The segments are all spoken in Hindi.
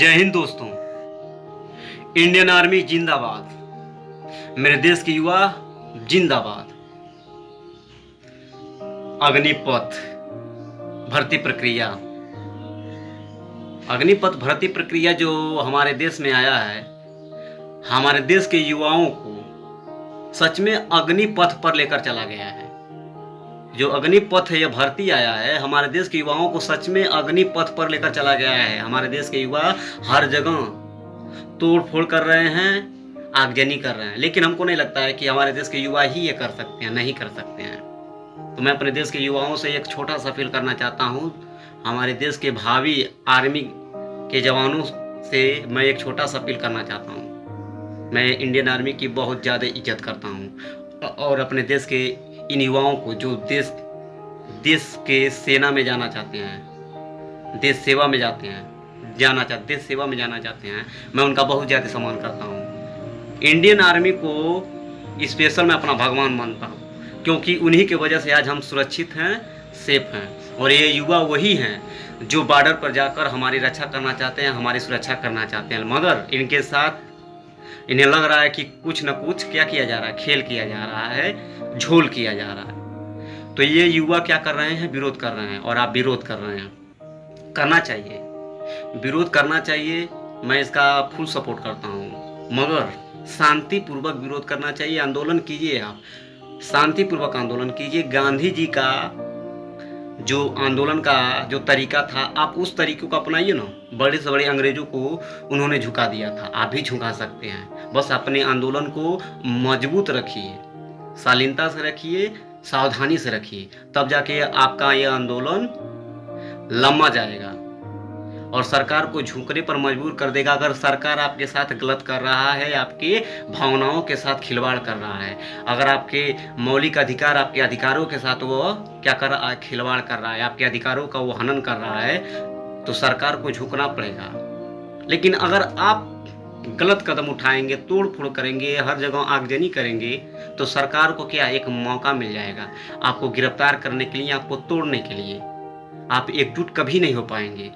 जय हिंद दोस्तों। इंडियन आर्मी जिंदाबाद। मेरे देश के युवा जिंदाबाद। अग्निपथ भर्ती प्रक्रिया, अग्निपथ भर्ती प्रक्रिया जो हमारे देश में आया है, हमारे देश के युवाओं को सच में अग्निपथ पर लेकर चला गया है। जो अग्निपथ यह भर्ती आया है, हमारे देश के युवाओं को सच में अग्निपथ पर लेकर चला गया है। हमारे देश के युवा हर जगह तोड़ फोड़ कर रहे हैं, आगजनी कर रहे हैं, लेकिन हमको नहीं लगता है कि हमारे देश के युवा ही ये कर सकते हैं, नहीं कर सकते हैं। तो मैं अपने देश के युवाओं से एक छोटा सा अपील करना चाहता हूँ। हमारे देश के भावी आर्मी के जवानों से मैं एक छोटा सा अपील करना चाहता हूँ। मैं इंडियन आर्मी की बहुत ज़्यादा इज्जत करता हूँ और अपने देश के इन युवाओं को जो देश के सेना में जाना चाहते हैं, देश सेवा में देश सेवा में जाना चाहते हैं, मैं उनका बहुत ज़्यादा सम्मान करता हूँ। इंडियन आर्मी को स्पेशल मैं अपना भगवान मानता हूँ, क्योंकि उन्हीं की वजह से आज हम सुरक्षित हैं, सेफ हैं। और ये युवा वही हैं जो बॉर्डर पर जाकर हमारी रक्षा करना चाहते हैं, हमारी सुरक्षा करना चाहते हैं, मगर इनके साथ इन्हें लग रहा है कि कुछ न कुछ क्या किया जा रहा है, खेल किया जा रहा है, झोल किया जा रहा है। तो ये युवा क्या कर रहे हैं, विरोध कर रहे हैं। और आप विरोध कर रहे हैं, करना चाहिए, विरोध करना चाहिए। मैं इसका फुल सपोर्ट करता हूँ, मगर शांतिपूर्वक विरोध करना चाहिए। आंदोलन कीजिए, आप शांतिपूर्वक आंदोलन कीजिए। गांधी जी का जो आंदोलन का जो तरीका था, आप उस तरीके को अपनाइए ना। बड़े से बड़े अंग्रेजों को उन्होंने झुका दिया था, आप भी झुका सकते हैं। बस अपने आंदोलन को मजबूत रखिए, शालीनता से रखिए, सावधानी से रखिए, तब जाके आपका ये आंदोलन लंबा जाएगा और सरकार को झुकने पर मजबूर कर देगा। अगर सरकार आपके साथ गलत कर रहा है, आपके भावनाओं के साथ खिलवाड़ कर रहा है, अगर आपके मौलिक अधिकार, आपके अधिकारों के साथ वो क्या कर रहा है, खिलवाड़ कर रहा है, आपके अधिकारों का वो हनन कर रहा है, तो सरकार को झुकना पड़ेगा। लेकिन अगर आप गलत कदम उठाएंगे, तोड़ फोड़ करेंगे, हर जगह आगजनी करेंगे, तो सरकार को क्या एक मौका मिल जाएगा आपको गिरफ्तार करने के लिए, आपको तोड़ने के लिए। आप एकजुट कभी नहीं हो पाएंगे।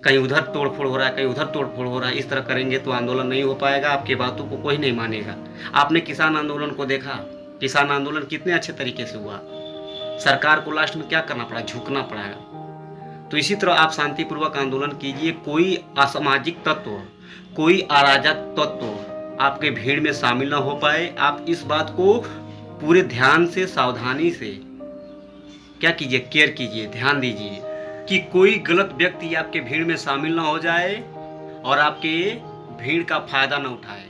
कहीं उधर तोड़फोड़ हो रहा है, कहीं उधर तोड़फोड़ हो रहा है, इस तरह करेंगे तो आंदोलन नहीं हो पाएगा, आपकी बातों को कोई नहीं मानेगा। आपने किसान आंदोलन को देखा, किसान आंदोलन कितने अच्छे तरीके से हुआ। सरकार को लास्ट में क्या करना पड़ा, झुकना पड़ेगा। तो इसी तरह आप शांतिपूर्वक आंदोलन कीजिए। कोई असामाजिक तत्व, कोई अराजक तत्व आपके भीड़ में शामिल न हो पाए। आप इस बात को पूरे ध्यान से, सावधानी से क्या कीजिए, केयर कीजिए, ध्यान दीजिए कि कोई गलत व्यक्ति आपके भीड़ में शामिल ना हो जाए और आपके भीड़ का फायदा ना उठाए।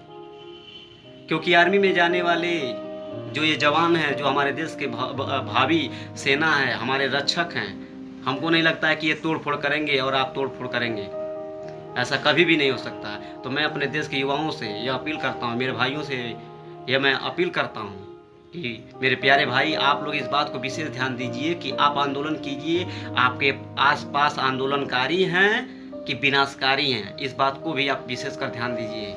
क्योंकि आर्मी में जाने वाले जो ये जवान हैं, जो हमारे देश के भावी सेना है, हमारे रक्षक हैं, हमको नहीं लगता है कि ये तोड़ फोड़ करेंगे और आप तोड़ फोड़ करेंगे। ऐसा कभी भी नहीं हो सकता। तो मैं अपने देश के युवाओं से यह अपील करता हूँ, मेरे भाइयों से यह मैं अपील करता हूँ कि मेरे प्यारे भाई, आप लोग इस बात को विशेष ध्यान दीजिए कि आप आंदोलन कीजिए। आपके आसपास आंदोलनकारी हैं कि विनाशकारी हैं, इस बात को भी आप विशेष कर ध्यान दीजिए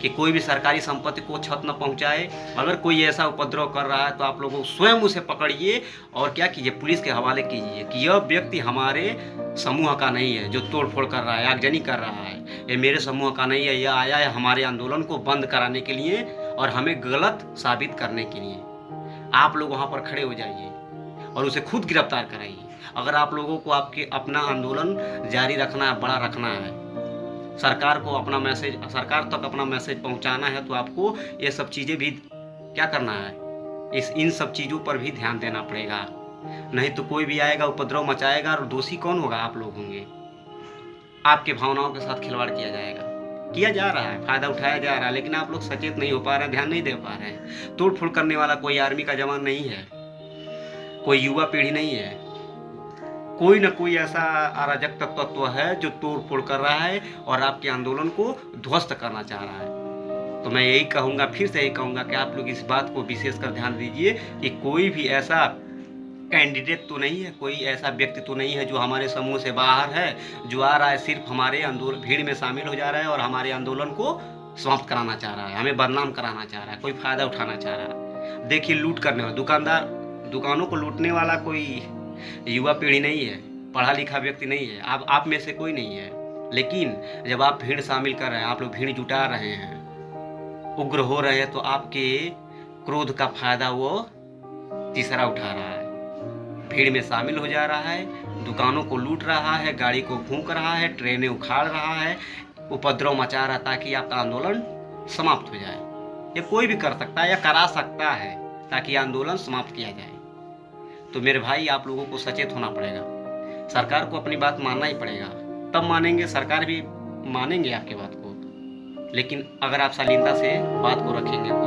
कि कोई भी सरकारी संपत्ति को क्षत न पहुंचाए। अगर कोई ऐसा उपद्रव कर रहा है तो आप लोगों स्वयं उसे पकड़िए और क्या कीजिए, पुलिस के हवाले कीजिए कि यह व्यक्ति हमारे समूह का नहीं है जो तोड़ फोड़ कर रहा है, आगजनी कर रहा है, ये मेरे समूह का नहीं है, यह आया है हमारे आंदोलन को बंद कराने के लिए और हमें गलत साबित करने के लिए। आप लोग वहाँ पर खड़े हो जाइए और उसे खुद गिरफ्तार कराइए। अगर आप लोगों को आपके अपना आंदोलन जारी रखना है, बड़ा रखना है, सरकार को अपना मैसेज, सरकार तक अपना मैसेज पहुँचाना है, तो आपको ये सब चीज़ें भी क्या करना है, इन सब चीज़ों पर भी ध्यान देना पड़ेगा। नहीं तो कोई भी आएगा, उपद्रव मचाएगा और दोषी कौन होगा, आप लोग होंगे। आपके भावनाओं के साथ खिलवाड़ किया जाएगा, किया जा रहा है, फायदा उठाया जा रहा है, लेकिन आप लोग सचेत नहीं हो पा रहे हैं, ध्यान नहीं दे पा रहे हैं। तोड़ फोड़ करने वाला कोई आर्मी का जवान नहीं है, कोई युवा पीढ़ी नहीं है, कोई ना कोई ऐसा अराजक तत्व है जो तोड़ फोड़ कर रहा है और आपके आंदोलन को ध्वस्त करना चाह रहा है। तो मैं यही कहूँगा, फिर से यही कहूँगा कि आप लोग इस बात को विशेष कर ध्यान दीजिए कि कोई भी ऐसा कैंडिडेट तो नहीं है, कोई ऐसा व्यक्ति तो नहीं है जो हमारे समूह से बाहर है, जो आ रहा है सिर्फ हमारे आंदोलन भीड़ में शामिल हो जा रहा है और हमारे आंदोलन को समाप्त कराना चाह रहा है, हमें बदनाम कराना चाह रहा है, कोई फायदा उठाना चाह रहा है। देखिए, लूट करने वाला दुकानदार, दुकानों को लूटने वाला कोई युवा पीढ़ी नहीं है, पढ़ा लिखा व्यक्ति नहीं है, आप में से कोई नहीं है। लेकिन जब आप भीड़ शामिल कर रहे हैं, आप लोग भीड़ जुटा रहे हैं, उग्र हो रहे हैं, तो आपके क्रोध का फायदा वो तीसरा उठा रहा है, भीड़ में शामिल हो जा रहा है, दुकानों को लूट रहा है, गाड़ी को फूंक रहा है, ट्रेनें उखाड़ रहा है, उपद्रव मचा रहा है ताकि आपका आंदोलन समाप्त हो जाए। ये कोई भी कर सकता है या करा सकता है ताकि आंदोलन समाप्त किया जाए। तो मेरे भाई, आप लोगों को सचेत होना पड़ेगा, सरकार को अपनी बात मानना ही पड़ेगा, तब मानेंगे, सरकार भी मानेंगे आपकी बात को। लेकिन अगर आप शालीनता से बात को रखेंगे तो